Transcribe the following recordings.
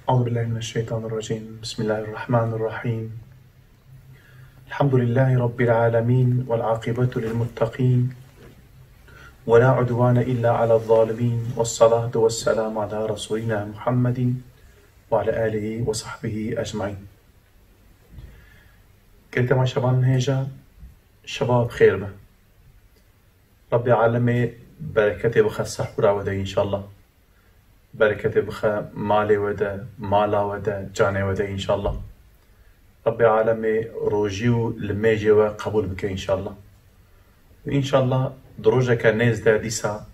أعوذ بالله من الشيطان الرجيم. بسم الله الرحمن الرحيم. الحمد لله رب العالمين، والعاقبة للمتقين، ولا عدوان إلا على الظالمين، والصلاة والسلام على رسولنا محمد وعلى آله وصحبه أجمعين. قلت ما شبان هيجا شباب خير به رب العالمين، بركته بخ سحورا وده إن شاء الله، بركته بخ مالي وده مالا وده جاني وده إن شاء الله. رب العالمين روجيو لميجي وقبول بك إن شاء الله. وإن شاء الله دروجة كنيز دا ديسا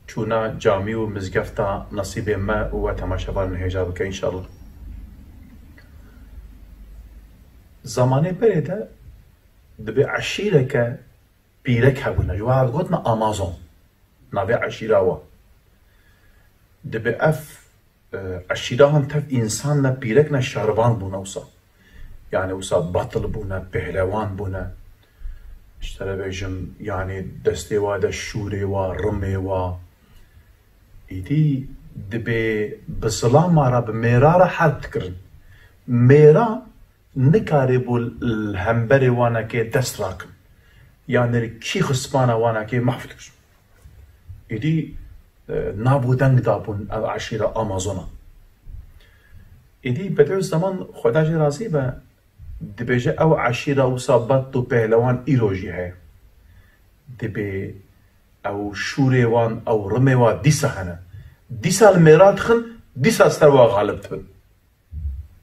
تونا جاميو مزقفتا نصيب ما وتماشبان هيجا بك إن شاء الله. زماني بريدا دبي عشيرك بيرك هبونا جواب قلتنا أمازون نبي عشيرة وا دبي عشيرة هم تف إنسان بيركنا شهربان بونا وصا، يعني وصا بطل بونا بهلوان بونا اشترى بيجم، يعني دستي وادا شوري وا رمي وا إيدي دبي بسلام مارا بميرارا حال تكرن ميرا نكاري بول الهمبري وانا كي دست راكن، يعني كي خسبانا وانا كي محفلكش إيدي نابو دنگ دابون عشيرة أمازونا. إيدي بدعو الزمان خداجي رازي با دبيجي أو عشيرة وصابت و بهلوان إيروجي هاي دبي أو شوري وان أو رمي وان ديسا هنا ديسا الميرات خن ديسا استروا غالب تبن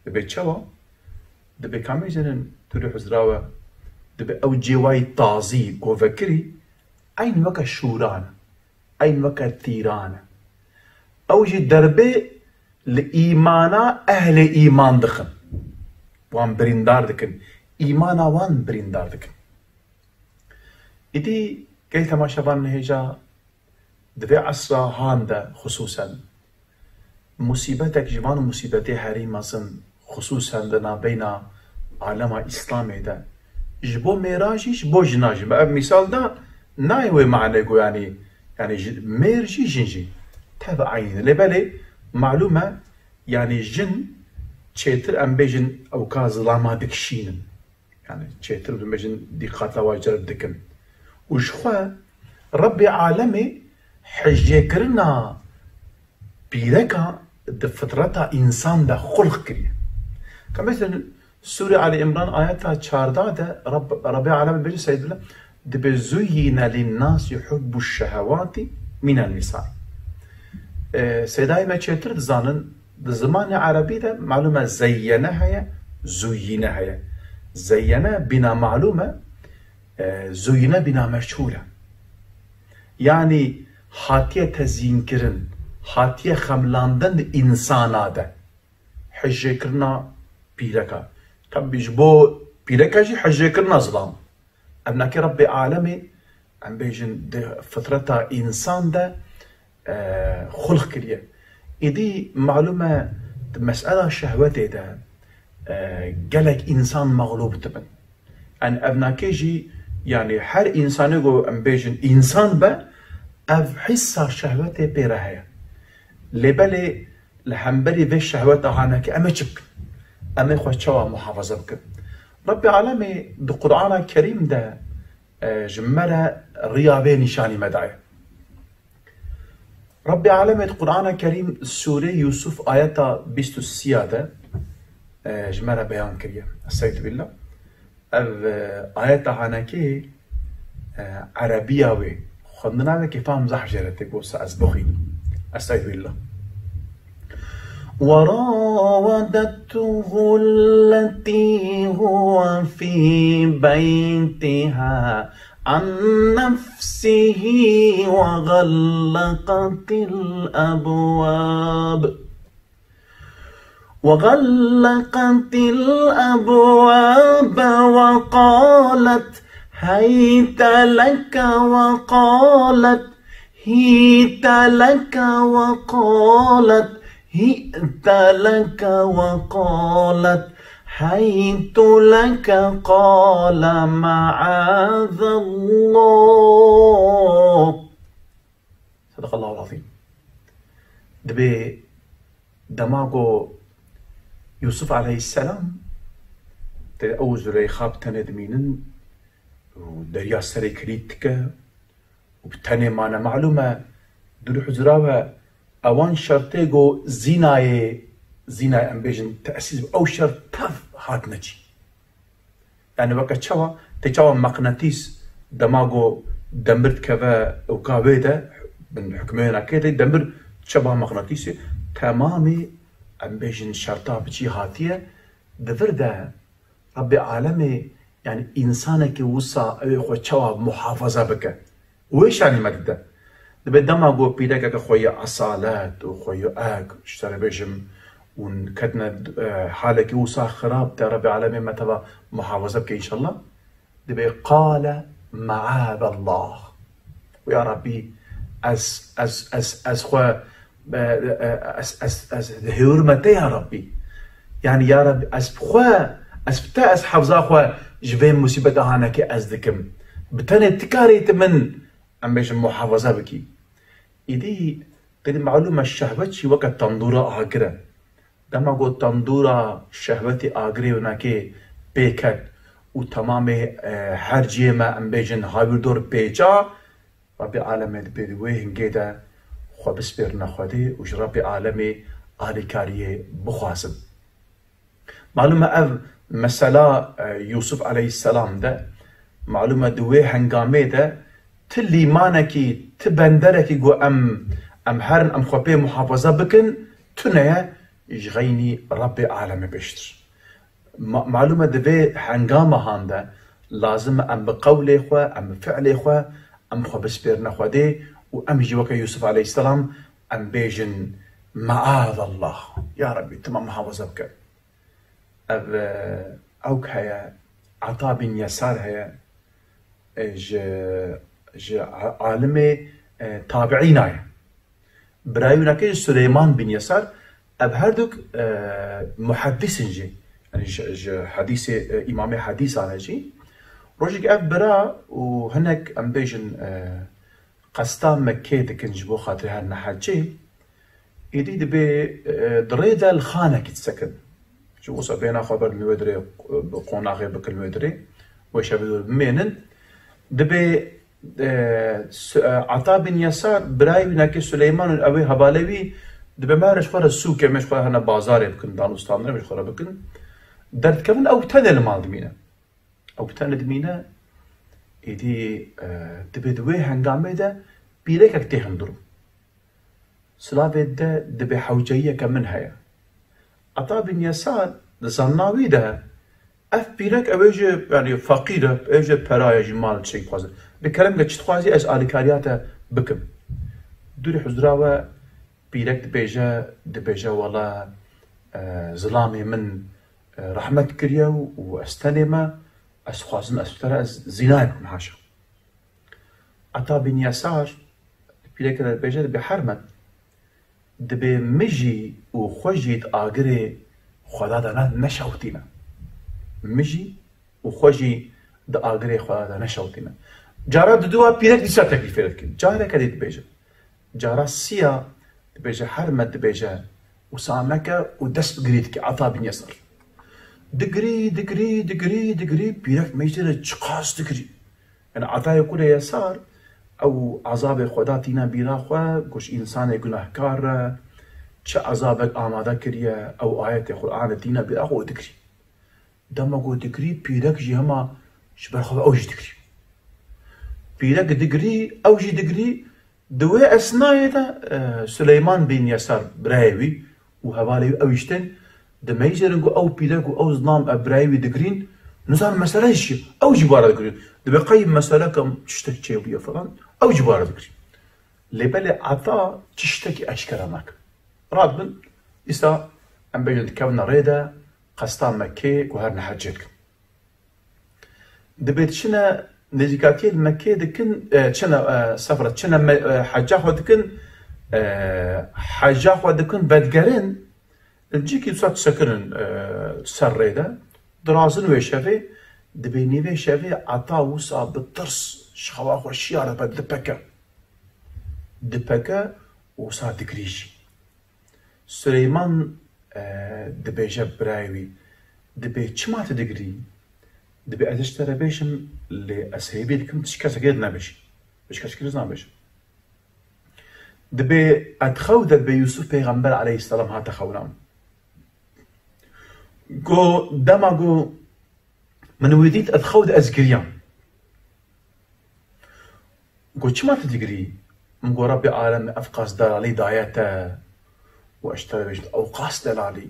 دبي تشوا دبي كامي جنن تروح زراوة دبي أو جواي طازي وفكري أين وكا شوران أين وكا تيران أو جي دربي لإيمانا أهل إيمان دخن وان بريندار دكن إيمانا وان بريندار دكن. إدي كي تماشبان هيجا دبي عصرا هاندا خصوصا مصيبتك جوان مصيبتي هاري مازن خصوصا دنا بين عالم إسلامي دا جبو ميراجيش بو جناجي بقى مثال دا نايوي معنى يعني ميرجي جنجي تابع عين لبالي معلومة يعني جن تشيتر ام بيجن او كازلاما دكشينن، يعني تشيتر بيجن دي قاتلا واجرب دكن وشخوا ربي عالمي حجيكرنا بيركا دفترتا انسان دا خلق كريه كمثل سورة علي عمران آياتها 14 دا ربي عالمي بيجن سيد الله دبي زين للناس يحب الشهوات من النساء. سيداي ما تشيتر زانن بالزمان العربي ده معلومة زينها هي زينها هي زينة بنا معلومة زينة بنا مشهولة، يعني هاتية تزيين كرن هاتية خملاندن إنسانا ده حجي كرنا بيركا طب بيجبو بيركا جي حجي كرنا ظلام أبناكي ربي عالمي عم بيجن فترتها إنسان ده خلق كريه. إدي معلومة مسألة شهوتي ده قالك إنسان مغلوب تبن أن أبناكيجي يعني هر إنسان يقول أم بيجن إنسان با أف حسا شهوتي بيرهايا لبالي لحنبري بيش شهوتي عناك أما جبك أما خوش شوا محافظة بك. ربي عالمي بالقرآن الكريم ده جمرة رياضي نشاني مدعي. ربي عالمي القرآن الكريم سورة يوسف آياتا 23 جمرة بيان كريا استعيذ بالله آياتا هناكي عربية وي خدنا كيف فهم زح جرتك وسأزبخي استعيذ بالله. وراودته التي هو في بيتها عن نفسه وغلقت الأبواب وقالت هيت لك وقالت هيت لك حيث لك قال معاذ الله. صدق الله العظيم. دبي دماغو يوسف عليه السلام او زليخا بتندمينن ودريا سري كريتك وبتني معنا معلومة دلو حزراوها اوان شرطيقو زيناي امبيجن تأسيس او شرط تاف هات نجي يعني وقت شوا تجاوى مقناطيس دماغو دمرت كذا وكابيدا من حكمين كده دمر شبه مقناطيسي تمامي امبيجن شرطا بشي هاتيه دفرده ربي عالمي يعني انسانك وصا خو شوا محافظه بك ويش يعني مدده دبدما جو بيدك خويا اصالات وخويا اك اشتري بيجم ونكدنا حالك وصا خراب تا ربي عالمي متى محافظه بك ان شاء الله دبي قال معاذ الله ويا ربي از خو از هورمتي يا ربي يعني يا ربي از بتا حفظا خو جبين مصيبه هانك از دكم بتني تكاريت من ام بيش محافظه بكي ايدي قد معلومه الشهوتي وقت تندوره اجره دما قو تندوره شهوتي اجري وناكي بيكت وتمام حرجي ما ام بيجن هاي دور بيجا ربي عالمي بدوي هنجيدا خو بسبرنا خدي وش ربي عالمي آلي كاريه بخواسم معلومة اف مسألة يوسف عليه السلام ده معلومة دوي هنگامي ده تلي مانكي تبندركي جو ام هرن ام خوبي محافظة بكن تنيا يجغيني ربي عالمي بشتر معلومة دوي هنگامة هانده لازم ام بقولي خو ام بفعلي خو ام خو بسبرنا خدي وام يجي وكا يوسف عليه السلام ام بيجن معاذ الله يا ربي تمام محافظة بك اوك هيا عطا بن يسار هيا ج عالمي تابعين برايونا كي سليمان بن يسار اب هردوك محدث جي يعني حديث امامي حديث على جي روجك اب برا وهناك ام بيجن قسطام مكي دكن جبو خاطر هالنا حاجي يدي دبي دريدا الخانه كتسكن شو صبينا خبر المدري قوناغي بك المدري وش بدو منن دبي عطا بن يسار براي بناكي سليمان الأوي هبالوي دبي مارش خورا السوق مش خورا هنا بازاري بكن دانوستان مش خورا بكن درد كمان او تنه المال دمينا او تنه دمينا يدي دبي دوي هنگامي ده بيريك اكتهندرو سلافي ده دبي حوجية كمن هيا عطا بن يسار زناوي ده اف بيرك اوجه يعني فقيره اوجه برايا جمال شيء خوازه بكلام قد تخوازي از اليكارياته بكم دوري حزراوه بيرك دبيجا والله ظلامي من رحمت كريا واستلمه از خوازم استرى از زنايكم حاشا عطا بن يسار بيرك دبيجا بحرمت دبي مجي وخوجيت اجري خدا دانا نشوتينا مجي وخوجي د اگري خدا نشوتينا جارا دوا بيرك ديسا تكليف لكن جارا كديت بيجا جارا سيا بيجا حرمت بيجا وسامك ودس بقريتك عطا بن يسار دقري دقري دقري دقري بيرك ميجر تشقاس دقري يعني عطا يقول يسار او عذاب خدا تينا بيرا خو كوش انسان گناهكار چه عذابك آماده كريا او آيات القرآن تينا بيرا خو دقري دما قو دقري بيرك جي هما شبر خو اوجي دقري بيرك دقري اوجي دقري دوي اثناء سليمان بن يسار برايوي وهوالي اوجتن دميجرنقو او بيرك او زنام ابرايوي دقرين نظام مسألة هشي او جبارة دقرين دبي قيم مسألة كم تشتكي بيا فلان او جبارة دقرين لبالي عطا تشتكي اشكرامك رابن إسا أم بيجن كونا ريدا قسطان مكي وهرنا حجتكم دبيت شنا نزيكاتي المكي دكن شنا سفرة شنا حجاخو دكن حجاخو دكن بدقرين الجيكي بصات سكرن سر ريدا درازن ويشافي دبيني ويشافي عطا وصا بالطرس شخواخو الشيارة دبكا وصا دكريجي سليمان دبيجة برايوي دبي چما تدقري دبي ادشترى بيشم لأسهيبي لكم تشكاسا قيد نابش بشكاش كريز نابش دبي ادخوذ دبي يوسف پیغمبر عليه السلام هاتا خونام قو دما قو من وديت ادخوذ ازقريان قو چما تدقري مقو ربي عالم افقاس دلالي داياتا واشترى بيشم اوقاس دلالي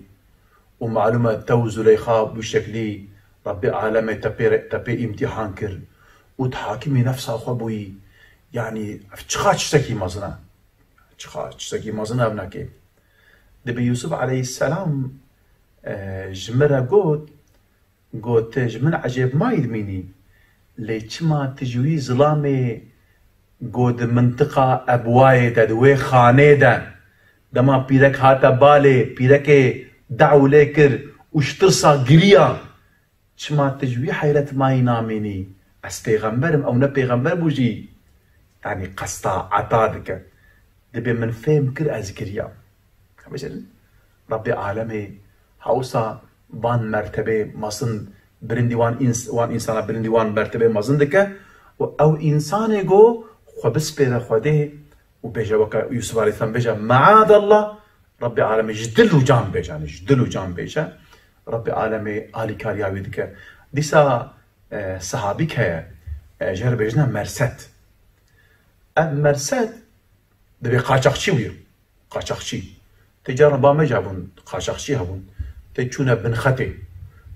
ومعلومة تو زليخا بشكلي ربي عالم تبي امتحان كر وتحاكمي نفسها خبوي يعني تشخاش سكي مزنا تشخاش سكي مزنا ابنكي دبي يوسف عليه السلام جمرة قوت جمن عجيب ما يدميني ليشما تجوي ظلامي قود منطقة أبواي تدوي خانه دا دما بيرك هاتا بالي بيرك دعو لكر وشترسا قريا شما تجوي حيرة ماي ناميني أس پیغمبرم أو نه پیغمبر بوجي يعني قصتا عطادك دبي من فهم كر از قريا ربي عالمي هاوسا بان مرتبه مصن برندي وان إنسان برندي وان مرتبه مصن دك أو إنسان جو خو بس بيرا خوده وبيجا وكا يوسف عليه السلام بيجا معاذ الله ربي عالمي جدلو جام بيجا يعني جدلو جام بيجا ربي عالمي آلي كاريا ويدك ديسا صحابيك هيا جهر بيجنا مرسد مرسد دبي قاچاقچي وير قاچاقچي تجار بامه جابون قاچاقچي هبون تچونه بن خطي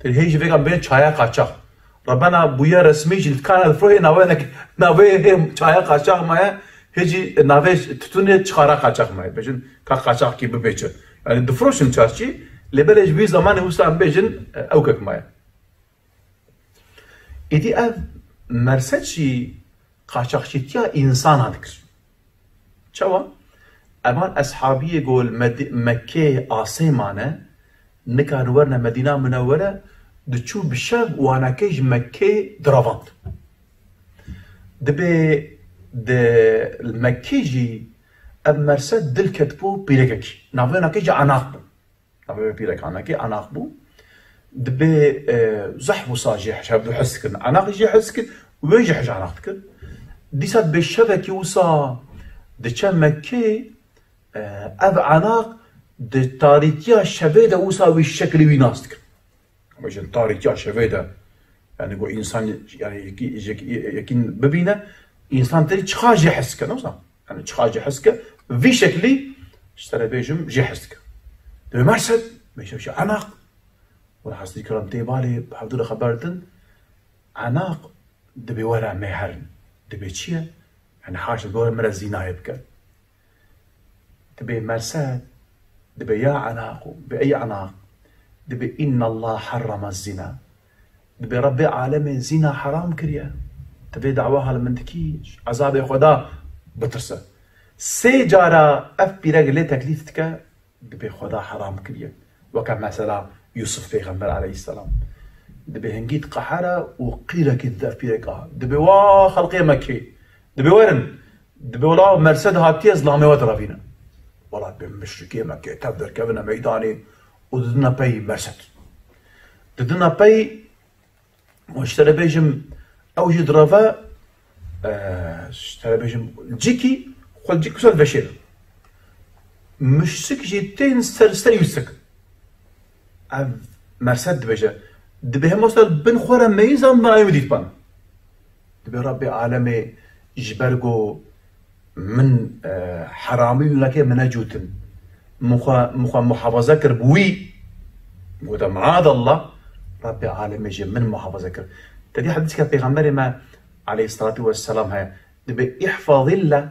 تهيج فيغان بين چايا قاچاق ربنا بويا رسمي جلد كان الفروي ناوينك ناوي چايا قاچاق مايا هجي ناوي تتونه چخارا قاچاق مايا بجن كا قاچاق كي ببيچ يعني دفروشن چارچي لبلج بي زمان وسام بجن اوكك مايا إدي مرسد شي قاچاقچي تيا إنسان هادكر چوا امان اصحابي يقول مكة آسيمانه نكان ورنا مدينة منورة دچو بشب وانا كيج مكة دراوانت دبي د المكيجي اب مرسد دل كتبو بيرككي نافينا كيجي عناقبو نافينا بيرك عناكي عناقبو دبي زحبو صاجي شابدو حسكن عناق يجي حسكن ويجي حج عناقتك ديسات بالشبكي وصا دچا مكة اب عناق د تاريخيا شبيده وصا بالشكل ويناستك مجن تاريخيا شبيده يعني قو انسان يعني يكين ببينه انسان تري تشخاجي حسكه نوصا يعني تشخاجي حسكه في شكلي اشترى بيجم جي حسكه دبي مرسد بيشوف عناق والحسدي كرام تيبالي بحضور خبرتن عناق دبي ورا مهرن دبي تشيه يعني حاشا دور مرة زينة يبكى دبي مرسد دبي يا عناق بأي عناق دبي إن الله حرم الزنا دبي ربي عالمي الزنا حرام كريا دبي دعواها لمنتكيش عذاب خدا بترسه سي جارة اف بيرق تكليفتك دبي خدا حرام كريا وكما مثلا يوسف پیغمبر عليه السلام دبي هنجيت قحرة وقيل كذا بيرقها دبي وا خلقي مكي دبي ورن دبي ولا مرسد هاتي ظلامي ودرا فينا والله بمشركي مكي تبدر كبنا ميداني وددنا بي مرسد ددنا بي واشترى بيجم اوجي درافا اشترى بيجم جيكي خل جيكي سال بشير مش سك جيتين سر يوسك مرسد بيجا دبي هم وصل بن خورا ميزا ما يوديت بان دبي ربي عالمي جبرقو من حرامي لك من جوتن مخا محافظة كربوي وده معاذ الله ربي عالمي جي من محافظة كر تدي حديث كان بيغمبري ما عليه الصلاة والسلام هيا دبي احفظ الله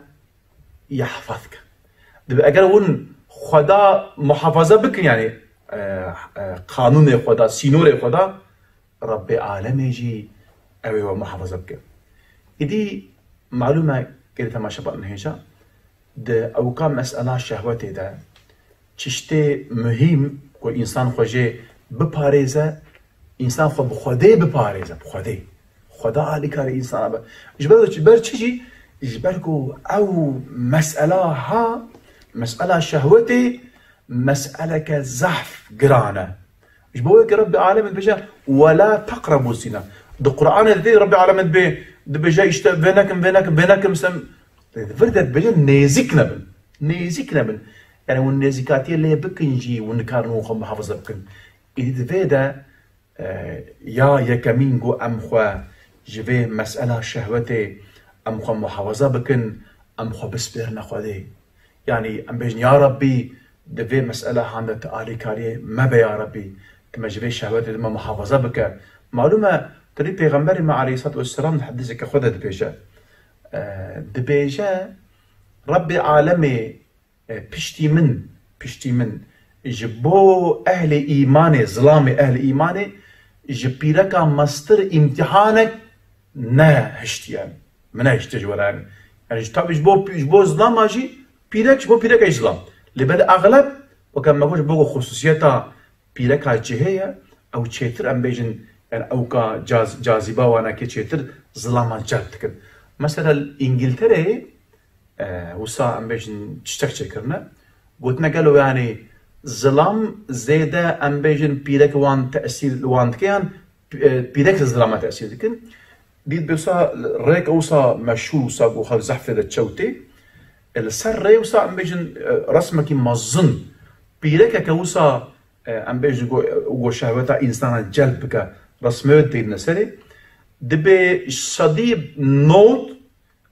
يحفظك دبي اقرون خدا محافظة بك يعني قانون خدا سينور خدا ربي عالمي جي اوي ومحافظة بك إدي معلومة كده ما شبه نهيجا ده او كان مسألة شهوتي ده تشتي مهم كو انسان خوجي بپاريزه انسان خو بخوده بپاريزه بخوده خدا علي كار انسان جبر تشي جبركو او مسألة ها مسألة شهوتي مسألة زحف قرانة مش بقول رب العالمين بجا ولا تقربوا الزنا ده القرآن دي رب العالمين بجا يشتغل بينكم سم فردت بجا نيزكنا بن يعني والنيزكاتي اللي بكنجي ونكارنو خم حافظ بكن إذا فيدا يا يكمينجو أمخوا جبه مسألة شهوتي أمخوا محافظة بكن أمخوا بسبير نخوذي يعني أم بيجن يا ربي دفي مسألة هاندة تآلي كاريه ما بي يا ربي تما جبه شهوتي تما محافظة بك معلومة تري پیغمبر ما عليه الصلاة والسلام نحدثك خودها دبيجا ربي عالمي بشتي من جبو أهل إيماني ظلام أهل إيماني جبيركا مستر امتحانك نه هشتيان من هشتج وراني يعني جتاب جبو ظلام اجي بيرك ظلام لبل أغلب وكان ما قلت بوغو خصوصيتا بيركا جهية أو تشيتر أم بيجن يعني أوكا جاذبة وانا كي تشيتر ظلاما جلتكن مثلا إنجلترا وسا أم بيجن تشتك كرنا قلتنا قالوا يعني ظلام زيادة أم بيجن بيرك وان تأثير وان كان بيرك الظلام تأثير لكن ديت بيوسا ريك أوسا مشهور وسا وخل زحفة تشوتي السر ري وسا أم بيجن رسمك مظن بيرك كوسا أم بيجن جو شهوتا إنسان جلبك رسمه دين نسري دبي صديب نوت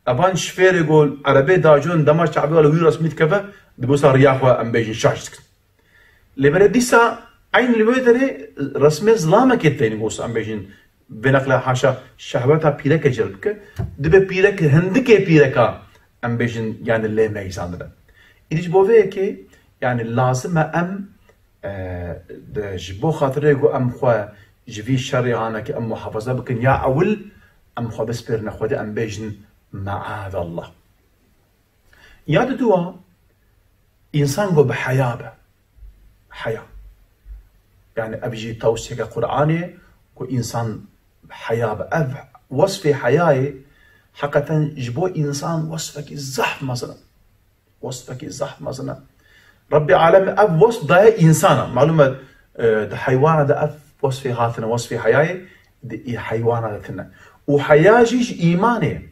أبان شفير يقول عربي داجون دمار شعبي ولا ويرس ميت كفا دبوسا رياخوا أم بيجن شاشتك لبرديسا عين الويدري رسمي ظلامة كتين بوسا أم بيجن بنقل حاشا شهوتا بيرك جلبك دبي بيرك هندكي بيركا أم بيجن يعني اللي ما يساندنا إذا بوفيكي يعني لازم أم جبو خاطري يقول أم خوا جفي الشريعة كي أم محافظة بكن يا أول أم خوا بسبير نخوة أم بيجن معاذ الله يا دوا إنسان جو بحياة يعني أبجي توسيق قرآني كو إنسان بحياة أب وصف حياة حقا جبو إنسان وصفك الزحف مثلا ربي عالم أب وصف ده إنسان معلومة ده حيوان ده أب وصفي هاتنا وصفي حياة ده حيوان ده وحياة جيش إيماني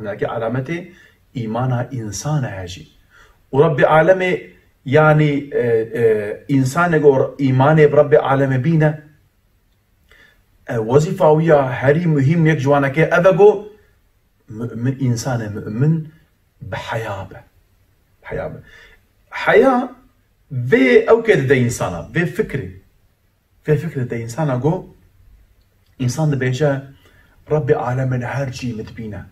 أنا أكي علامتي إيمانها إنسان هاجي وربي عالمي يعني إنسان يقول إيماني بربي عالمي بينا وظيفة ويا هري مهم يك جوانا كي أبقو من إنسان مؤمن بحياة حياة في أو كده ده إنسانا في فكرة ده إنسانا جو إنسان ده بيجا ربي عالمين هرجي متبينا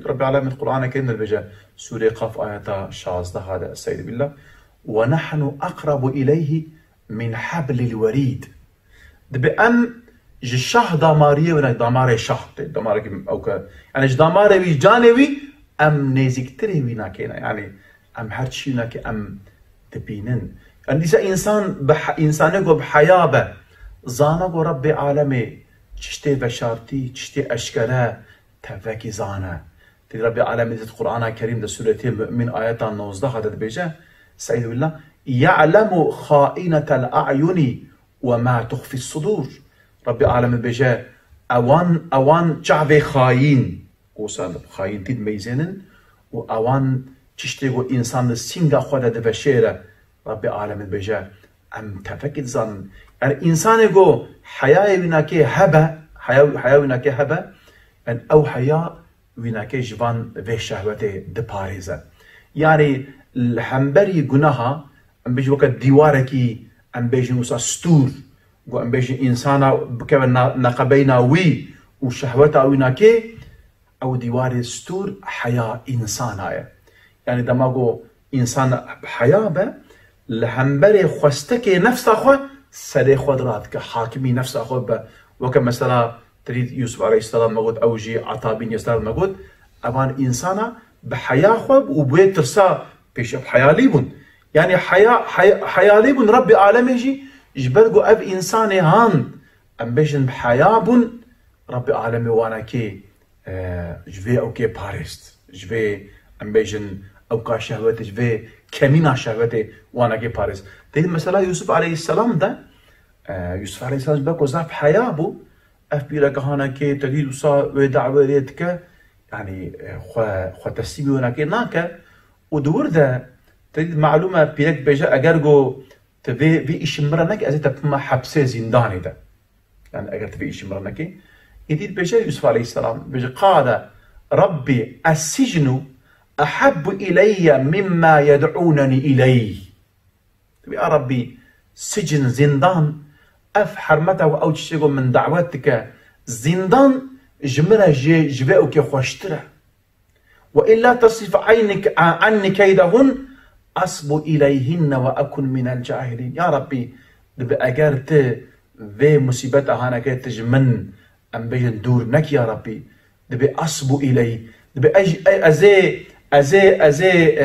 ربي عالمين القرآن كأنه بيجا سورة قاف آيات شازدة هذا السيد بالله ونحن أقرب إليه من حبل الوريد ده بأن جشاه داماريه ونا داماره شاه داماره او ك يعني داماره وي جانوي ام نزيكتري وينا كينا يعني ام هرشينا كي ام تبينن يعني اذا انسان جو بحيابه زانا جو ربي عالمي تشتي بشارتي تشتي اشكره تفكي زانا ربي عالمي القرآن الكريم ده سورة المؤمن آيات 19 هذا بيجا سيد الله يعلم خائنة الأعين وما تخفي الصدور ربي عالم بيجا اوان شعب خاين وصل خاين تيد ميزنن واوان تشتغو انسان السينغا خدا دبشيره ربي عالم بيجا ام تفكت زن يعني انسان جو حياه ويناكي هبه حياه ويناكي هبه ان او حياه ويناكي جوان في شهوته دباريزا يعني الحنبري جناها ام بيجي وقت ديواركي ام بيجي وسا ستور و ام بيجي انسانا بكبر نقبينا وي وشهوتا ويناكي او ديوار ستور حياه انسانا يعني دماغو انسان حياه به لحنبري خوستكي نفسه خو سري خضرات كحاكمي نفسه خو وكما مثلا تريد يوسف عليه السلام موجود اوجي عطابين يسار موجود امان انسانا بحياه خو وبيت ترسا بيش بحياه ليبن يعني حياه ليبن ربي عالمي جبرقو اب انساني هان ام بيجن بحياه بن ربي عالمي وانا كي جفي او كي بارست جفي ام بيجن او كا شهوت جفي kemina şehveti wanakê parêz. Tê mesela Yusuf aleyhisselam da Yusuf aleyhisselam beko zaf heya bû ev pîregehanekê tedî wisa wê daweyê dike yani xwe teslîmê wanakê nake û di wir de tedî malûm e pîrek bêje eger got tu vê îşî min re neke ez ê te bima hepsê zindanê de yani eger tu vê îşî min re nekê îdî dibêje Yusuf aleyhisselam bêje qâle Rabbi es-sicnu أحب إلي مما يدعونني إليه. يا ربي سجن زندان أف حرمته أو تشتغل من دعوتك زندان جمرة جباؤك خوشتره وإلا تصرف عينك عني كيدهن أصب إليهن وأكن من الجاهلين. يا ربي دبي أجرت في مصيبة هانك تجمن أم بين دور منك يا ربي دبي أصب إلي دبي أزي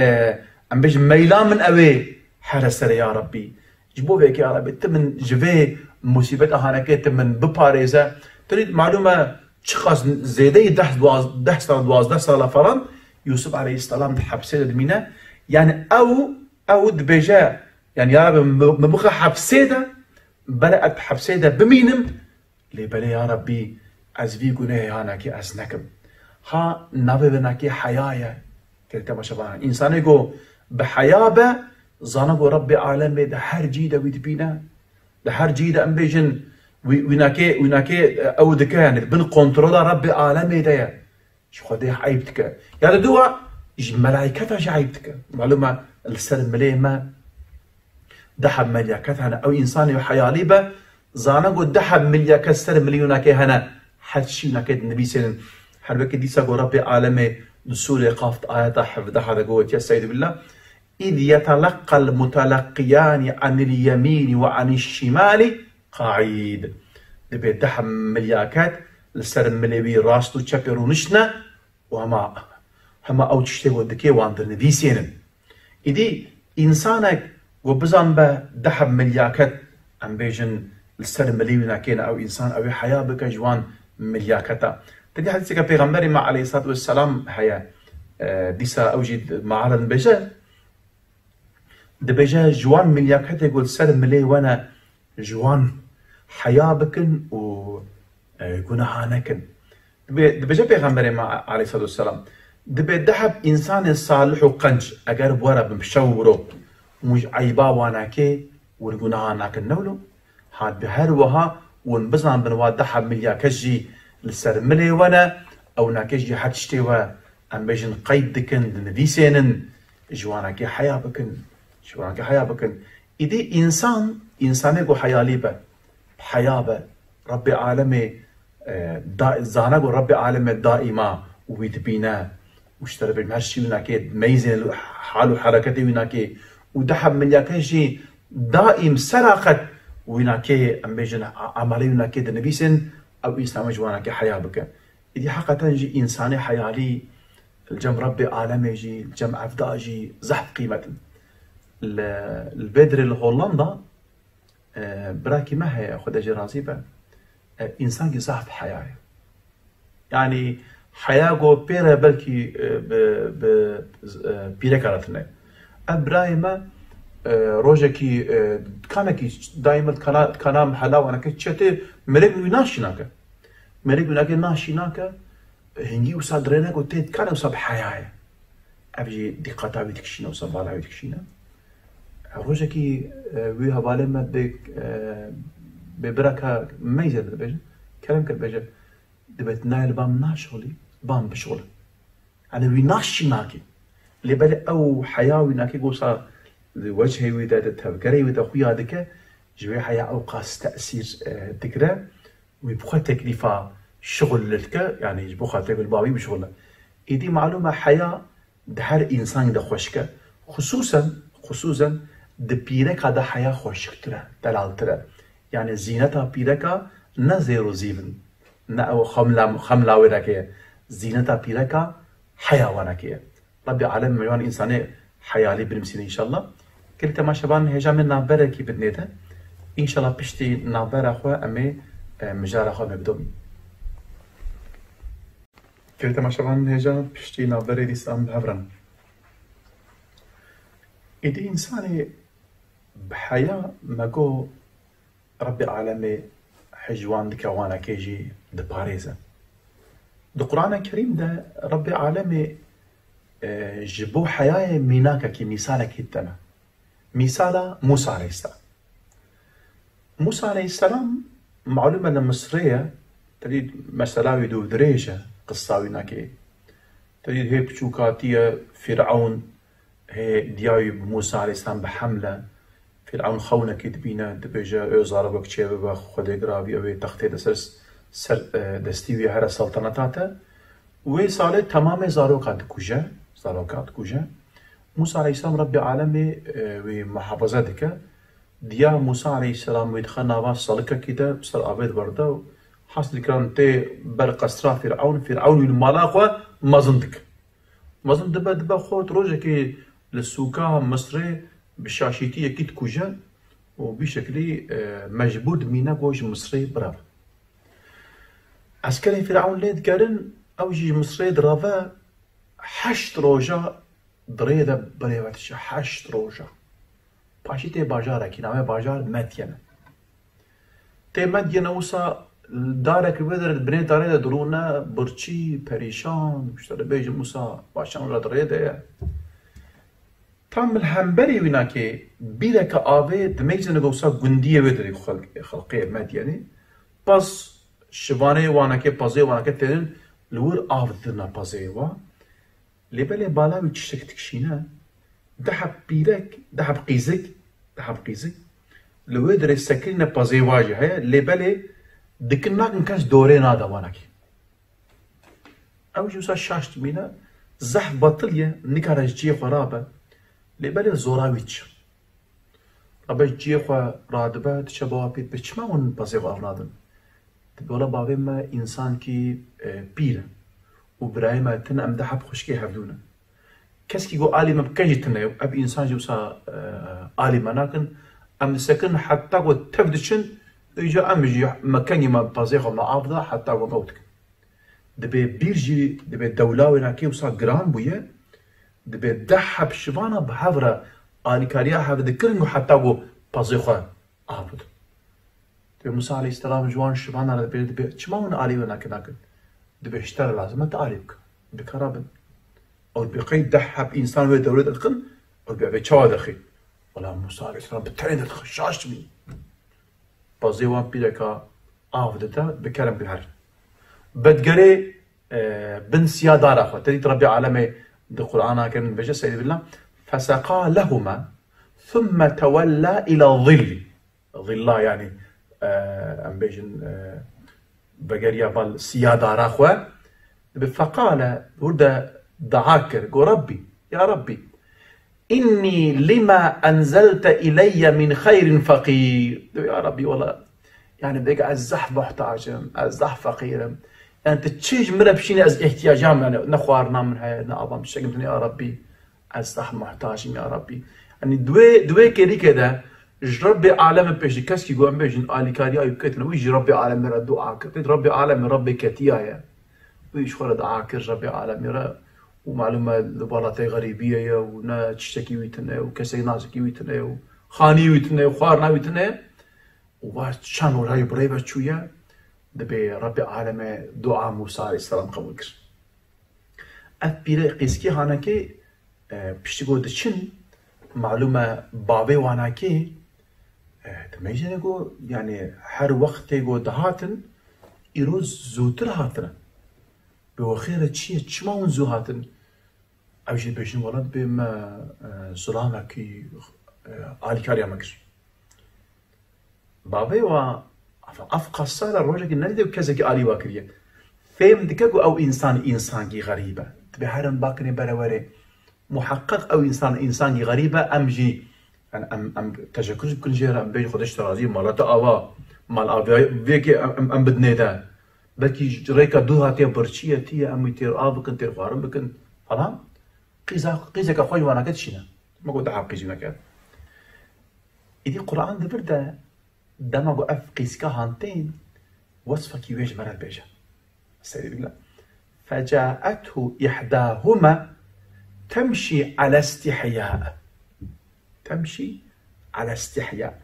أم بيج ميلان من أوي حرسر يا ربي جبو بك يا ربي تمن جفي مصيبة هانكي تمن بباريزة تريد معلومة شخص زيدي 10 سنة فرن يوسف عليه السلام حبسيدة دمينة يعني أو دبيجا يعني يا ربي مبخى حبسيدة بدأت حبسيدة بمينم لي بلي يا ربي أزفي قناه هانكي أزنكم ها نبي بناكي حيايا كلتا ما شبان إنساني جو بحيابة زانقو ربي عالمي ده هر جيدة ويدبينا ده هر جيدة أم بيجن ويناكي أو دكا يعني بن كنترولا ربي عالمي ده شو خديه عيبتك يا دوا ملايكتها شي عيبتك معلومة السر مليمة دحب ملياكتها أو إنساني وحيالي به زانقو دحب ملياكت سر مليوناكي هنا حتشي ناكي النبي سنن حربك ديسا جو ربي عالمي سورة قافت آيات حفظها هذا قوة يا سيد بالله إذ يتلقى المتلقيان عن اليمين وعن الشمال قاعد دبي دحم ملياكات لسر مليبي راستو تشابيرونشنا وهما أو تشتغل دكي واندر نديسينن إذي إنسانك وبزان با دحم ملياكات أم بيجن لسر مليبي ناكينا أو إنسان أو حياة بك جوان ملياكتا تدي حديثك بيغمبري مع عليه الصلاة والسلام هيا ديسا أوجد معارن بجا دبجا جوان ملياكات يقول سر ملي وانا جوان حياة بكن و جناحانكن دبجا بيغمبري مع عليه الصلاة والسلام دبي دحب إنسان صالح وقنج أجرب ورا بمشورو مش عيبا واناكي والجناحانكن نولو هاد بهر وها ونبزان بنواد دحب ملياكجي لسر ملي وانا او ناكيجي حتشتيوا ام بيجن قيد دكن نديسينن جواناكي حياة بكن جواناكي حياة بكن إذا إنساني جو حياليبا حيابة ربي عالمي زانقو ربي عالمي دائما ويتبينا واشترى بالمهشي وناكي ميزن حال وحركتي وناكي ودحب من ياكيجي دائم سرقت وناكي ام بيجن عملي وناكي دنبيسن أو إنسان جوانا كحياة بك إذا حقا جي إنساني حيالي الجم ربي عالمي جي الجم أفضاء جي زحف قيمة البدر الهولندا براكي ما هي خدا جي رازيبة إنسان جي زحف حياة يعني حياة جو بيرا بلكي بيرا كارتنا أبراهيما روجكي كانكي دائما كلام حلا وانا كتشتي مريك ويناشيناك مريك ويناك ناشيناك هنجي وصادرينك وتيت كان وصاب حياة أبجي دقاتا بيتكشينا وصاب بالا بيتكشينا روجكي ويها بالما ببركة ميزة بيجا كلام كالبيجا دبت نايل بام ناشولي بام بشغل يعني ويناشيناكي اللي بالي أو حياة ويناكي قوصا وجهي وذا تفكري وذا خويا دكا جوي حياة أوقاس تأثير دكرا ويبخا تكلفة شغل لك يعني يبخا تقول بابي بشغل إدي معلومة حياة دهر إنسان ده خوشكا خصوصا دبيرك هذا حياة خوشكترا دلالترا يعني زينتها بيركا نزيرو زيفن نا أو خملا وركية زينتها بيركا حياة وركية ربي عالم مليون إنساني حيالي بنمسين إن شاء الله كلتا ما شبان هجا من نابرة كي بدنيتها إن شاء الله بشتي نابرة أخوة أمي مجال أخوة مبدومي كلتا ما شبان هجا بشتي نابرة دي سام بهبرن إذا إنسان بحياة ماكو رب العالمين حجوان دكوانا كيجي دباريزا دو قرآن الكريم ده رب العالمين جبو حياة ميناكا كي مثالك هتنا مثال موسى عليه السلام. موسى عليه السلام معلومة المصرية تريد مسلاوي دو دريجة قصاوي ناكي تريد هي بشوكاتية فرعون هي دياوي موسى عليه السلام بحملة فرعون خونه كتبينا دبيجا اوزارا بكتشي ببا خودي قرابي اوي تختي دسرس سر دستيوي هر سلطنتاتا وي سالة تمام زاروكات كوجا موسى عليه السلام رب العالمي وي محافظة دكا ديا موسى عليه السلام ويدخل نواس صالكا كده بصر عبيد بردا حاصل كران تي برقصرا فرعون الملاقوة مازندك مازن دبا خود روجه كي للسوكا مصري بشاشيتي كيت كوجا وبشكل مجبود مينا جوج مصري برا عسكري فرعون ليد قارن او جي مصري درافا حشت روجا دريدا بريواتش حشت روجا باشي تي باجارا كي نامه باجار مدينة تي مدينة وسا دارك بدر بني داريدا درونا برچي پريشان مشتري بيج موسى باشان را دريدا تام الهمبري ويناكي بيدك آوه دميزن غوصا گندية بدري خلقية مدينة بس شوانه واناكي پازي واناكي تنين لور آوه درنا پازي وان لبالي بالاوي تشتك تكشينا دحب بيرك دحب قيزك لو يدري سكرنا پازي واجه لبالي دكناك نكاش دوري نادا واناكي او جوسا شاشت مينا زح بطلية نكارج جي خرابة لبالي زوراويتش ربش جي خوا رادبا تشبوا بيت بچما ون پازي وارنادن تبولا باوي ما انسان كي بيرا وبراهيما تن ام دحب خشكي هفدونا كسكي جو آلي ما بكنجي تنايو اب انسان جوسا آلي مناكن ام سكن حتى جو تفدشن ايجا ام جي مكاني ما بازيخو من عافضة حتى جو موتك دبي بيرجي دبي دولاوي ناكي وسا جران بويا دبي دحب شبانا بحفرة آلي كاريا حفظ كرنجو حتى جو بازيخو عافض دبي موسى عليه السلام جوان شبانا دبي چماون آلي وناكن دبي اشترى لازم انت آليك بكرابن او بقي دحب انسان ويا دولة القن او بيبي چوادخي ولا موسى عليه السلام بالتالي تخشاش مي بازيوان بيدكا عافدتا بكلام بالهر بدقري بن سيادار اخوة تريد ربي عالمي دي قرآن كان بجا سيد بالله فسقى لهما ثم تولى الى الظل ظلا يعني ام بيجن بقريا بال سيادار اخوة فقال ورد دعاكر قو ربي يا ربي إني لما أنزلت إلي من خير فقير يا ربي والله يعني بقى الزح محتاجم الزح فقيرم يعني تتشيج مربشيني از احتياجام يعني نخوارنا من هاي نعظم شكمتني يا ربي الزح محتاجم يا ربي يعني دوي كده كده ربي عالم بيجي كسكي قوام بيجن آلي كاريا يبكتنا ويجي ربي عالم ردو عاكر ربي عالم ربي كتيايا ويش خورد عاكر ربي عالم ومعلومة لبالاتي غريبية ونا تشتكي ويتنا وكسي نازكي ويتنا وخاني ويتنا وخارنا ويتنا وبعد شان وراي بريبا شوية دبي ربي عالمي دعاء موسى عليه السلام قبول كر أتبيري قيسكي هاناكي بشتقو دچن معلومة بابي واناكي تميجي نقول يعني هر وقت يقول دهاتن يروز زوتر هاتنا بوخيرة تشي تشماون زو هاتن اوجي بيجن ولد بما سلامكي آلي كاريا مكر بابي و افقى الصالة الروجة نريد كذا آلي واكرية فهم دكاكو او انسان كي غريبة تبي هرم باكني براوري محقق او انسان كي غريبة امجي ام تشكرش بكل جيرة ام بين خدش ترازي مالات اوا مال اوي فيكي ام بدني ده بلكي ريكا دوها تي برشيه تي امي تير بكن تير فارم بكن فلان قيزا كخوي وانا كتشينا ما قلت حقيجينا كان إذا القرآن دبردا دما قو اف قيسكا هانتين وصفك يويج مرة البيجا استعيذ بالله فجاءته إحداهما تمشي على استحياء تمشي على استحياء.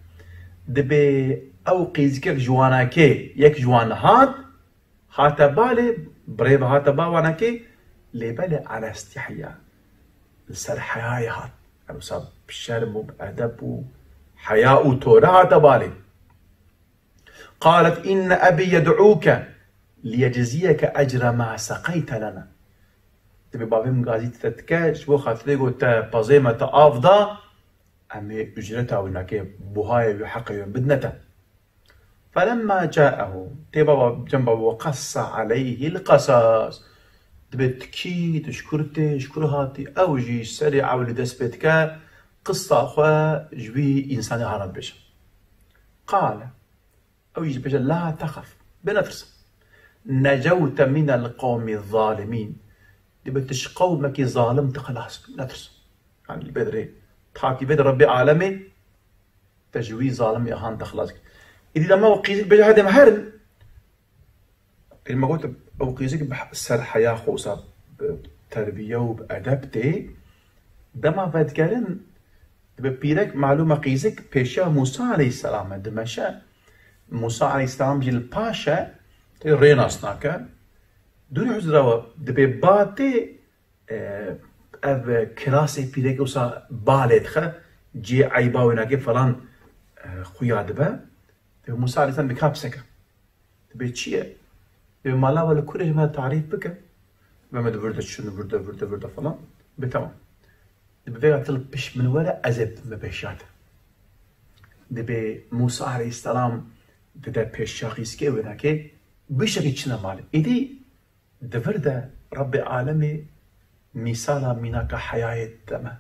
دبي او قيزك جواناكي يك جوان هاتا بالي بريب هاتا باواناكي لبالي على استحياء السر حياة هات يعني صاب بشرم وبأدب وحياء وتورا هاتا بالي. قالت إن أبي يدعوك ليجزيك أجر ما سقيت لنا. تبي بابي مغازي تتكاش بو خاطري قلت بازيمة تافضا أمي أجرتها وناكي بوهاي بحقي بدنته. فلما جاءه تبا جنبه وقص عليه القصص تبي تكي تشكرتي شكرهاتي أوجي سريع ولدس بيتك قصة أخوة جوي إنسان هرب بش. قال أوجي بش لا تخف بنفس نجوت من القوم الظالمين. تبي تش قومك ظالم تخلص نفس يعني البدري تحاكي بيد ربي عالمي تجوي ظالم يهان تخلص. إذا لما وقيزك بجا هذا مهرن لما قلت وقيزك بسر حياة خوصة بتربية وبأدبتي دما فاتكارن ببيرك معلومة قيزك بيشا موسى عليه السلام دمشا موسى عليه السلام جي الباشا ريناسناكا دوري حزراوة دبي باتي اف كراسي بيرك وصا بالدخه جي عيباويناكي فلان خويا دبا موسى عليه السلام بكابسكه دبي تشيه دبي مالا ولا كره ما تعريف بك بما دبرت شنو برده فلان بتمام دبي فيها تلبش من ولا ازب مبشات دبي موسى عليه السلام دبي بيشاخيسكي وناكي بشكل شنو مال ايدي دفرده رب عالمي مثالا منك حياة تمام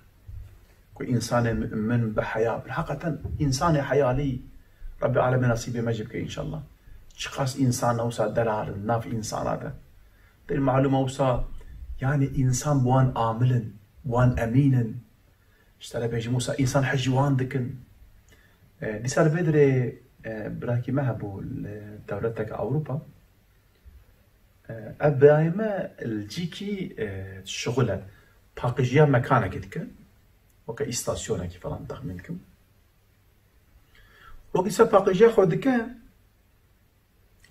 كو إنسان من بحياة بالحقيقة إنسان حياة لي رب العالمين نصيبي مجبك إن شاء الله. شخص إنسان أوسا دلال الناف إنسان هذا المعلومة أوسا يعني إنسان بوان آمل بوان أمين اشترى بيجي موسى إنسان حجوان دكن دي صار بدري براكي مهبو دولتك أوروبا أبايما الجيكي شغلة باقيجيا مكانك دكن وكا إستاسيونك فلان تخمينكم وكيسا باقيجيا خودك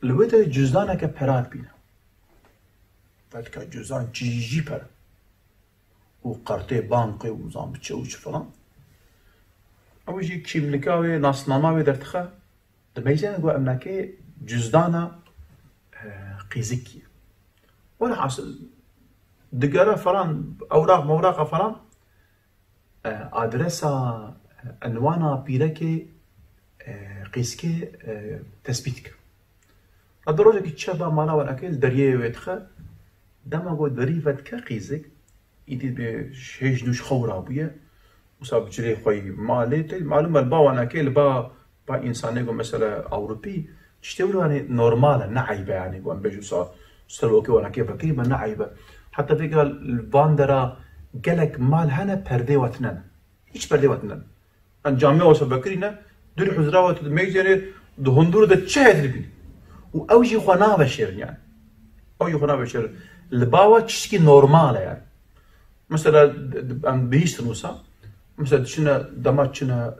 لويتا جزدانك برات بينا فالكا جزدان جيجي پر وقرتي بانقي وزام بتشوش فلان او يجي كيملكاوي ناسناماوي درتخا دميزان قو امناكي جزدانا قيزكي ولا حاصل دقارة فلان اوراق موراقة فلان ادرسا عنوانا بيركي قيسكي تثبيتك الدروجة كي تشابه مالا وناكيل دريه ويتخا دما قو دريفتك قيزك إيدي بشيج نوش خورا بيه وصاب جري خوي مالي معلومة البا وناكيل با إنساني قو مثلا أوروبي تشتغلوا يعني نورمالا نعيبة يعني قو أنبجو صار سلوكي وناكيل بكيبا نعيبة حتى فيك الباندرا قالك مال هنا بردي واتنن هيش بردي واتنن أن جامعة وصل بكرينا دور حزراوة ميجاني دهندور ده تشهد لبني وأوجي خنا بشير يعني أوجي خنا بشير الباوة تشتكي نورمالة يعني مثلا أم بيش نوسا مثلا شنا دمات شنا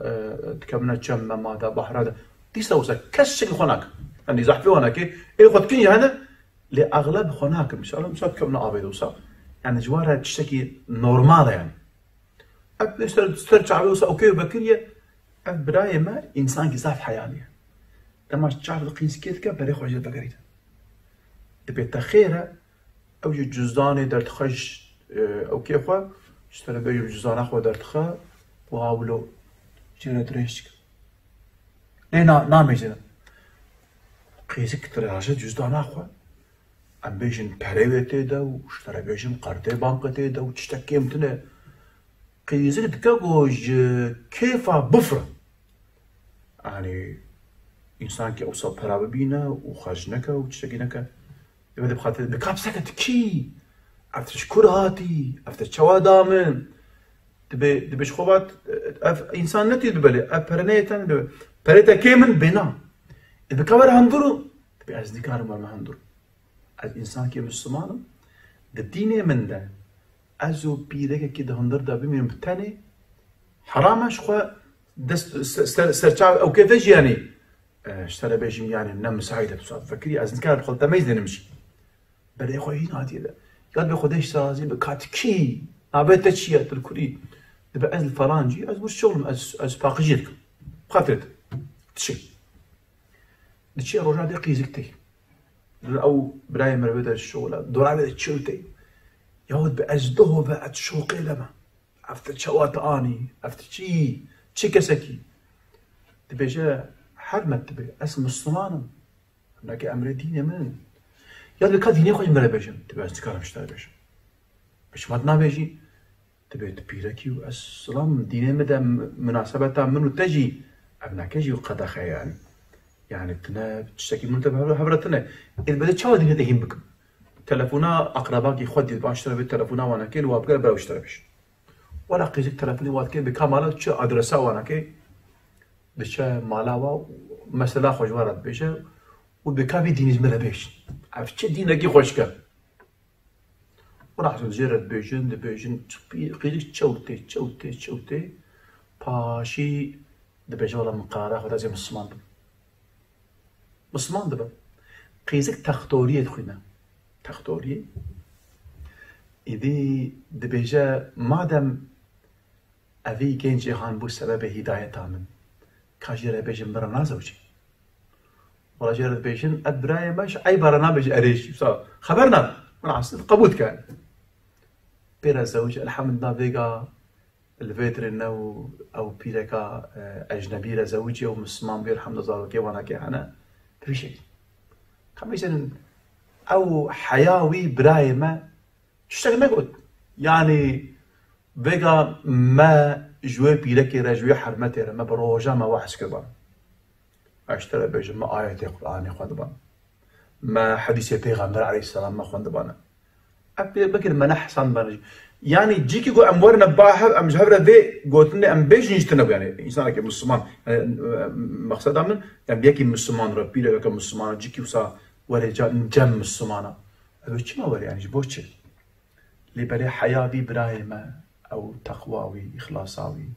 تكمنا شم ما دا بحر هذا تيسا وسا كشك خناك يعني زحفي هناك إيه خد كني هنا لأغلب خناك مثلا تكمنا أبيض وسا يعني جوارها تشتكي نورمالة يعني تسترجع وسا أوكي بكرية براية ما إنسان كيزاف حيالية لما تشعر القيس كيتك بريخ وجه بقريت تبي تخيره أو جزداني درت خش أو كيفه اشترى بيجي جزدان أخوة درت خا وهاولو جرى دريشك لينا نامجنا قيسك ترى جزدان أخوة أم بيجن بريوتي دا واشترى بيجن قرطي بانقتي دا وتشتكي متنا قيسك دكاغوج كيفه بفرة يعني إنسان كي أوصل برا بينا وخرجنك وتشتكينك يبدأ بخاطر بكابسك تكي أفتش كرهاتي أفتش شوا دامن تبي خوبات إنسان نتي دبلي أبرنيتن بريتا كيمن بينا إذا كبر هندرو تبي أزدكار ما هندرو الإنسان كي مسلمان الدين من ده أزو بيدك كده هندر ده بمن بتاني حرامش خو دست سرچاو او كيفاش يعني اشترى بيجي يعني نم سعيدة بصوت فكري از نكار خلط تميز نمشي بل اخوي هنا هذه ذا قال بخدش سازي بكاتكي عبيت تشيا بالكلي دابا از الفرنجي از الشغل از باقيتك خاطرت تشي تشي رجع دقيق زكتي او براي مربدا الشغل دور على تشوتي يهود بأزده بعد شوقي لما عرفت شوات اني عرفت شي كسكي تبي جا حرمت تبي اسم الصنانم هناك امر ديني من يلا كاديني خوش مرا بيجم تبي استكارم شتا بيجم باش ما تنابيجي تبي تبيركي والسلام ديني مدى مناسبة منو تجي ابنك يجي وقد خير يعني تنا تشتكي من تبع حبرتنا اذا بدك شو ديني دهين بكم تلفونا اقرباكي خدي باشتري بالتلفونا وانا كيل وابقى بلا اشتري بش ولا قيزك تلفوني واتكي بكامل شو ادرسا وانا كي بش مالاوا مثلا خوش ورد بشه وبكابي دينيز ملا بيش عرفت شو دينك خوشك وراح زيرت بيجن قيزك تشوتي باشي دبيجا ولا مقارا خد زي مسلمان دبا قيزك تختوريه تخوينا تختوريه إذا دبيجا مادام أبي كين جهان بو سبب هداية تامن كاجر بيجن برنا زوجي ولا جرد بيجن أبراي باش أي برنا بيج أريش خبرنا من عصر قبول كان بيرا زوج الحمد لله بيجا الفيتر إنه أو بيركا أجنبي لزوجي ومسلمان بير الحمد لله كي وانا كي أنا في شيء كم يجن أو حياوي براي ما تشتغل ما قلت يعني بيجا ما جوي بيلكي رجوي حرمتي ما بروجا ما واحد كبر اشترى بيجي ما آية القرآن خدبان ما حديث پیغمبر عليه السلام ما خدبانه أبي بكر ما نحسن بنج يعني جيكي جو أمورنا باحب أم جهبرة ذي قلتني أم بيج نجتنب يعني إنسان كمسلمان يعني مقصد من يعني بيجي مسلمان ربي لك كمسلمان جيكي وسا ولا جم مسلمانه أبي شو ما ولا يعني جبوش لبري حياوي برايمة أو تقواوي إخلاصاوي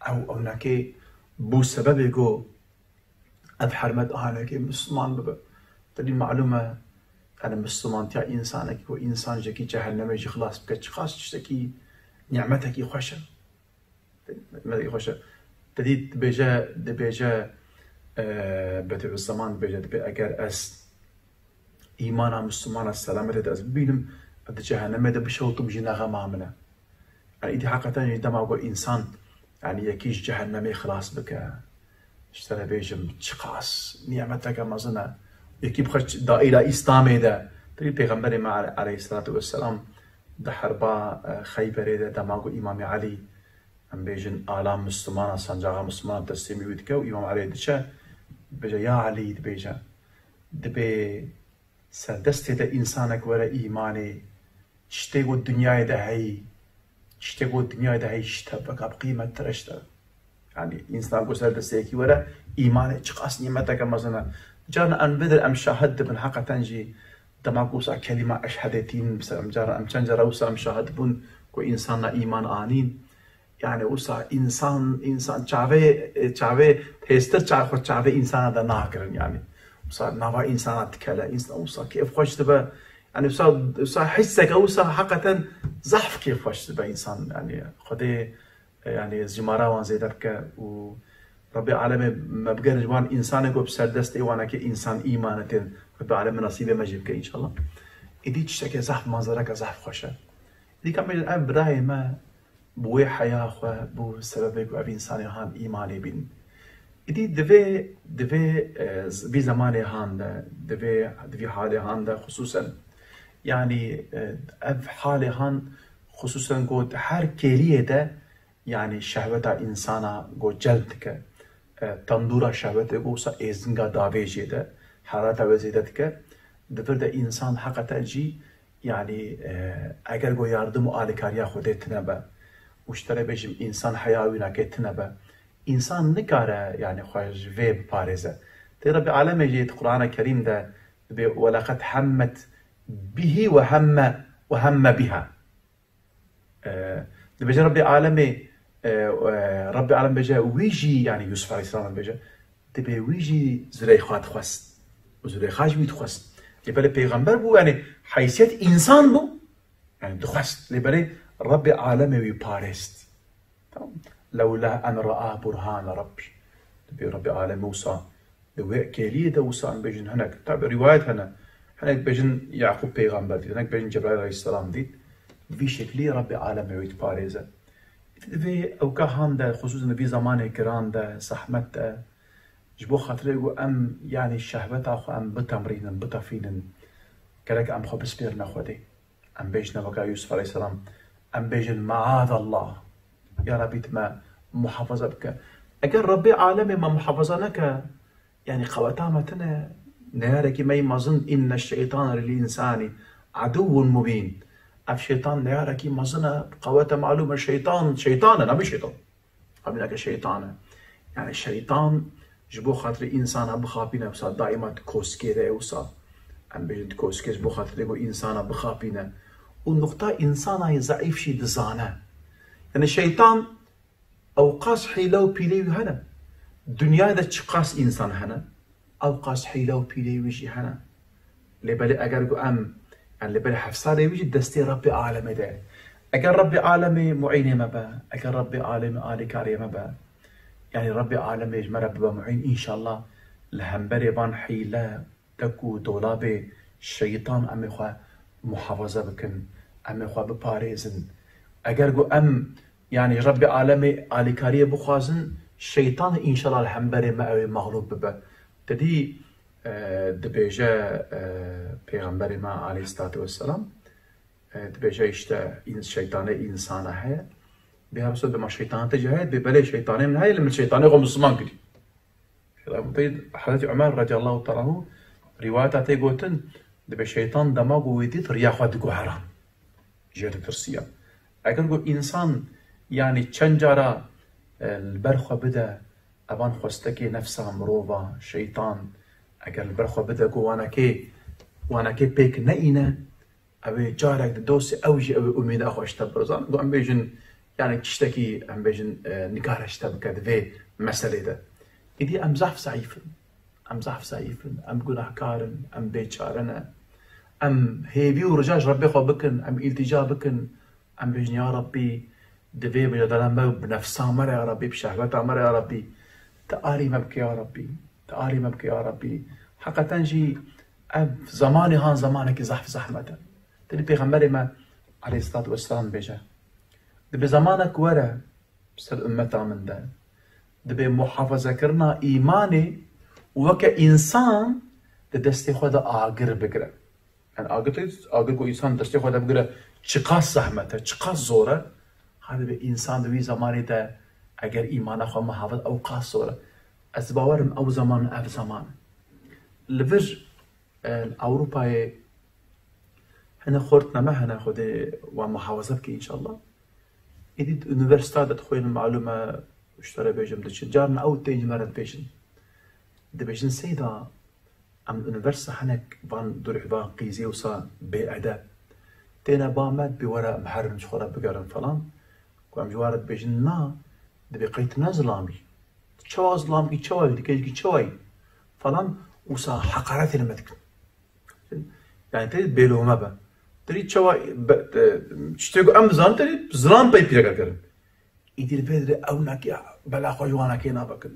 أو ناكي بو سبب يقو أب حرمت أهانك مسلمان ببا تدي معلومة أنا مسلمان تيا إنسانك وإنسان جاكي جهنم يجي خلاص بكتش خاص تشتكي نعمتك خوشة نعمتك خوشة تدي دبيجا بتوع الزمان دبيجا دبي أجر أس إيمانا مسلمان السلامة تدأس بينم أد جهنم ده بشوط بجينا غمامنا يعني إدي حقيقة عندما أقول إنسان يعني يكيش جهنم خلاص بك اشترى بيجم تشخاص نعمتك مزنا يكيب خش دائرة إسلامي ده تري پیغمبر ما عليه الصلاة والسلام ده حربا خيبر ده دماغو إمام علي ام بيجن آلام مسلمان سنجاغا مسلمان تسليمي ويدكو إمام علي دشا بيجا يا علي دبيجا دبي سردست ده إنسانك ولا إيماني تشتغل الدنيا ده هي تشتغل الدنيا ده هي اشتبك بقيمة ترشتا يعني إنسان قو سردستيكي ولا إيماني تشقاس نعمتك مثلا جانا أن بدر أم شاهد بن حقا تنجي دماغوسا كلمة أشهدتين بس أم جارا أم تنجر أوسا أم شاهد بن كو إنسان إيمان آنين يعني أوسا إنسان چاوه تهستر چاوه إنسان دا ناكرن يعني أوسا نوا إنسان تكلا إنسان أوسا كيف خوش تبا يعني أوسا حسك أوسا حقا ضعف كيف خوش تبا إنسان يعني خده يعني زمارا وان زيدا بك و ربي العالمين ما بقى جوان إنسانك وبسردست إيوانا كإنسان إيمانتين ربي العالمين نصيبه ما جيبك إن شاء الله إدي تشتكي زحف منظرك زحف خوشة إدي كمل الآن براي ما بوي حياة خوا بو سببك وأبي إنساني هان إيماني بين إدي دفي بي زماني هان دفي حالي هان خصوصا يعني أب حالي هان خصوصا قد هر كيريه ده يعني شهوة إنسانا قد جلدك تندورا شهوت گوسا ازنگا داوی جیده حالات وزیدت که دفرد انسان حقیقتا جی يعني اگر گو يردم و آلکاریا خوده تنبه وشتره بجم انسان حیاوی نکه تنبه انسان نکاره يعني خواهج وی بپارزه تی رب عالم جید قرآن کریم ده ولقد همت به وهم بها ده بجه رب عالم رب العالم بيجا ويجي يعني يوسف عليه السلام بيجا تبي ويجي زليخات خواست وزليخاش بيتخواست لبالي پیغمبر بو يعني حيثيت انسان بو يعني دخواست لبالي رب العالم ويبارست لولا ان رأى برهان ربي تبي رب العالم موسى كيليه ده موسى عم بيجن هناك تابع روايات هناك بيجن يعقوب پیغمبر هناك بيجن جبرائيل عليه السلام دي في شكلي رب العالم ويتبارزه في اوكاهان ده خصوصا في زمان كران ده زحمت ده جبو خاطري ام يعني الشهوات اخو ام بتمرين بتفين كلك ام خو بسبير ناخدي ام بيجنا وكا يوسف عليه السلام ام بيجن معاذ الله يا ربي ما محافظه بك اگر ربي عالمي ما محافظه نك يعني خواتامتنا نهارك ما يمازن ان الشيطان للانسان عدو مبين اف شيطان نهارك مازن قوات معلومه شيطان انا شيطان ابنك شيطان يعني الشيطان جبو خاطر انسان بخابينه وصا دائما كوسكيره وصا ام بيجد كوسكيش بو خاطر يقول انسان بخابينه والنقطه انسان ضعيف شي دزانه يعني الشيطان اوقاس حيله وبيلي هنا دنيا ده تشقاس انسان هنا اوقاس حيله وبيلي ويجي هنا لبالي اگر ام يعني لبالي حفصاري ويجي دستي ربي عالمي ده اگر ربي عالمي معينه ما با اگر ربي عالمي آلي كاري ما با يعني ربي عالمي يجمع ربي معين ان شاء الله لهمبري بان حيله تكو دولابي الشيطان ام اخوة محافظه بكن ام اخوة بباريزن اگر ام يعني ربي عالمي آلي كاري بخوازن الشيطان ان شاء الله الهمبري ما مغلوب ببا تدي دبيجا پیغمبر ما عليه الصلاة والسلام دبيجا يشتا الشيطان انسان هي بها بصد ما شيطان تجاهد ببلي شيطان من هاي لما الشيطان يغم مسلمان كدي حضرت عمر رضي الله تعالى عنه رواياتي قوتن دبي شيطان دماغ ويديت رياخ ودقو حرام جيت ترسيا اگر انسان يعني چنجارا البرخو بدا ابان خوستكي نفسها مروفا شيطان اگر البرخو بدا قو وانا كي بيك نئينه ابي جارك دوسي اوجي ابي اميد اخو اشتبرزان قو ام بيجن يعني تشتكي ام بيجن نكار اشتبك في مسألة ده إدي ام زعف زعيفن ام گناهكارن ام بيچارنا ام هيبي ورجاج ربي خو بكن ام التجا بكن ام بيجن يا ربي دفي بجدالان بنفسا مر يا ربي بشهوتا مر يا ربي تآري مبكي يا ربي حقا تنجي اب زماني هان زمانك زحف زحمة تدي پیغمبر ما عليه الصلاة والسلام بيجا دبي زمانك ورا بسر امتا من ده دبي محافظة كرنا ايماني وكا انسان دستي خدا آگر بگره يعني آگر کو انسان دستي خدا بگره چقاس زحمته چقاس زوره هذا به انسان دوی زمانی ده اگر ایمان خو محافظ اوقاس زوره از باورم او زمان لفر الاوروبای هنا خورتنا ما هنا خده ومحافظة بكي ان شاء الله إديت universiteit تخوين المعلومة اشترى بيجم دش جارنا أو تيجي مرة بيجن ده بيجن سيدا أم universiteit هناك بان دور حبان قيزي وصا بأداء تينا بامد بورا محرم شخورا بقرن فلان وام جوارد بيجن نا ده بقيتنا زلامي شوا زلامي شواي دكيجي شواي فلان وصا حقارات المدك يعني تريد بيلو مبا تريد شوا تشتغل أمزان تريد زلام بي بيرجع كرن يدير بدر أو نكيا بلا خواجوانا كينا بكن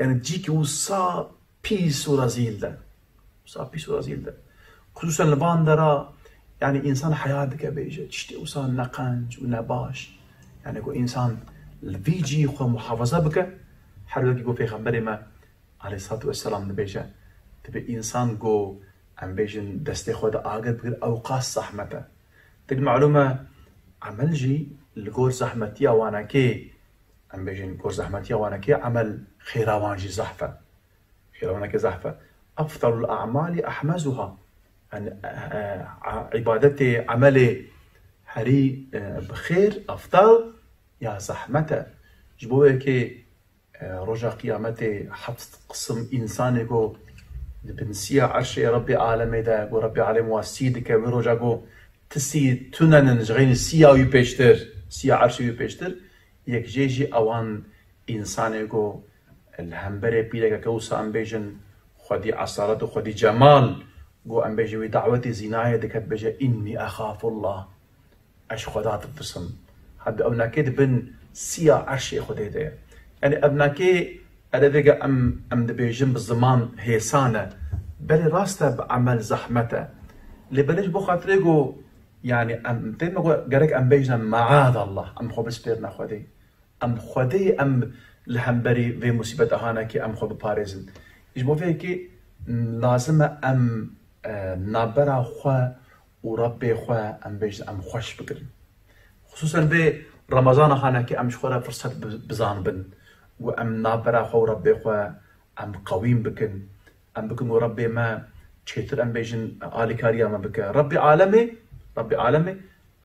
يعني تجيك وصا بيس ورازيل ده خصوصا لبان درا يعني إنسان حياتك بيجي تشتي وصا نقنج ونباش يعني كو إنسان الفيجي خو محافظة بك حربك يقول في خبري ما عليه الصلاة والسلام نبيجا تبي إنسان جو ام بيجن دستي خود آگر بغير اوقاس زحمته تك معلومة عمل جي لغور زحمتيا وانا كي ام بيجن غور زحمتيا وانا كي عمل خيراوان جي زحفة خيراوان كي زحفة افضل الاعمال احمزها يعني عبادتي عملي هري بخير افضل يا زحمته جبوه كي رجا قيامتي حفظ قسم انساني جو بنسيا عرش ربي عالمي ده قو ربي عالم واسيدك ويروجا قو تسي تنن جغين سيا ويبيشتر سيا عرش ويبيشتر یک جیجی اوان انسانی گو الهمبره پیلگه که اوسا ام بیجن خودی عصارت و خودی جمال گو ام بیجن وی دعوتی زینایه دکت بیجه اینی اخاف الله اش خدا تفسم حد ابناكي دبن سيا عرشي خدي ده يعني ابناكي ادفيجا ام دبيجن بالزمان هيسانه بل راسته بعمل زحمته اللي بلش بخاطريجو يعني ام تيما قالك ام بيجنا معاذ الله ام خو بسبيرنا خدي ام خدي ام لهمبري في مصيبه هانكي ام خو بباريزن يجبو فيكي لازم ام نابرا خو وربي خو ام بيجن ام خوش بكرن خصوصا في رمضان هانكي ام شخورا فرصه بزان بن وام نابرا خو ربي خو ام قويم بكن ام بكن وربي ما تشيتر ام بيجن آلي كاريا ما بك ربي عالمي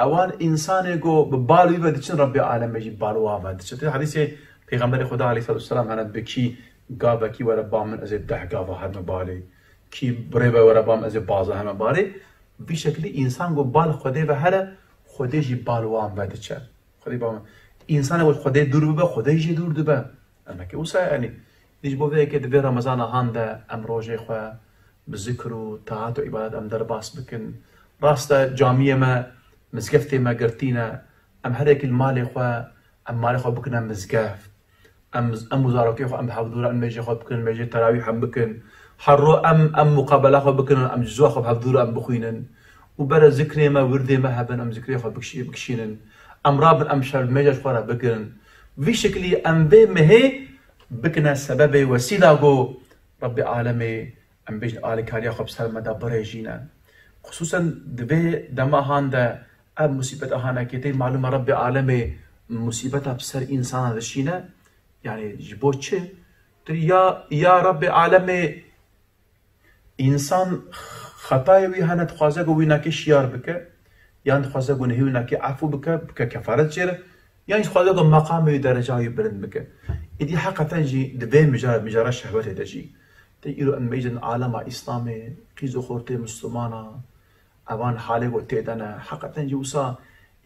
اوان انسان جو ببالو يبدچن ربي عالمي جي بالو وا دچ حديث پیغمبر خدا عليه الصلاه والسلام انا بكي غابا كي ورا بام از ده غابا هم بالي كي بريبا ورا بام از بازا هم بالي بشكل انسان جو بال خدي و هر خدي جي بالو وا دچ خدي بام انسان و خدي دور به خدي جي دور دبه اما كي وسا يعني ديج بو في كده في رمضان هاندا ام روجي خو بذكر وطاعات وعبادات ام درباس بكن راستا جامعه ما مزقفتي ما قرتينا ام هريك المالي خو ام مالي خو بكن ام مزقف ام مزاركي خو ام حفظوا ام ميجي خو بكن ميجي تراويح ام بكن حرو ام مقابله خو بكن ام جزوا خو بحفظوا ام بخوينن وبرا ذكري ما وردي ما هبن ام ذكري خو بكشينن ام راب ام شر ميجي خو بكن في شكلي ام بي مهي بكنا سبب وسيله جو ربي عالمي ام بيج آل كاريا خب سلمة دا بريجينا خصوصا دبي دما هاندا اب مصيبة هانا كيتي معلومة ربي عالمي مصيبتها بسر انسان دشينا يعني جبو چه يا ربي عالمي انسان خطايا وي هانا تخوازا جو ويناكي شيار بك يعني تخوازا جو نهي ويناكي عفو بك كفارة جير يعني تخوازا جو مقامي درجة يبرن بك إدي حقا تنجي دبي مجرد شهوته تجي تيجي أن بيجن عالم إسلامي قيزو خورتي مسلمانا أوان حالي وتيدنا حقا تنجي وصا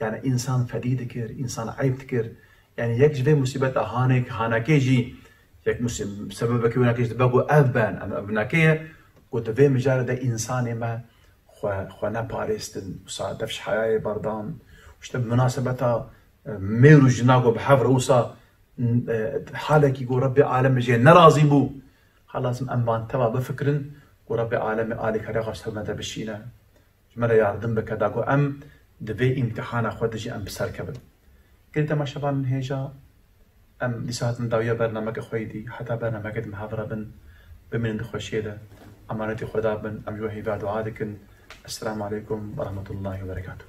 يعني إنسان فديد كير إنسان عيب كير يعني يك جبه مصيبة هانكي جي يك سبب كي وناكيش تبقو أبان أم أبناكيه قلت في مجرد إنساني ما خوانا باريستن وصا دفش حياة بردان وشتب مناسبتها ميرو جناقو بحفر وصا حالك يقول ربي عالم جي نرازي بو خلاص أمان تبع بفكرن وربي عالمي آلي كاري غاشتر مدى بشينا جمرا ياردن بكداقو أم دبي امتحان خودجي أم بسر كبل قلت ما شبان هيجا أم لساعت نداوية برنامج خويدي حتى برنامج محاضرة بن بمن خوشيدة أمانتي خدا بن أم جوهي بعد وعادكن السلام عليكم ورحمة الله وبركاته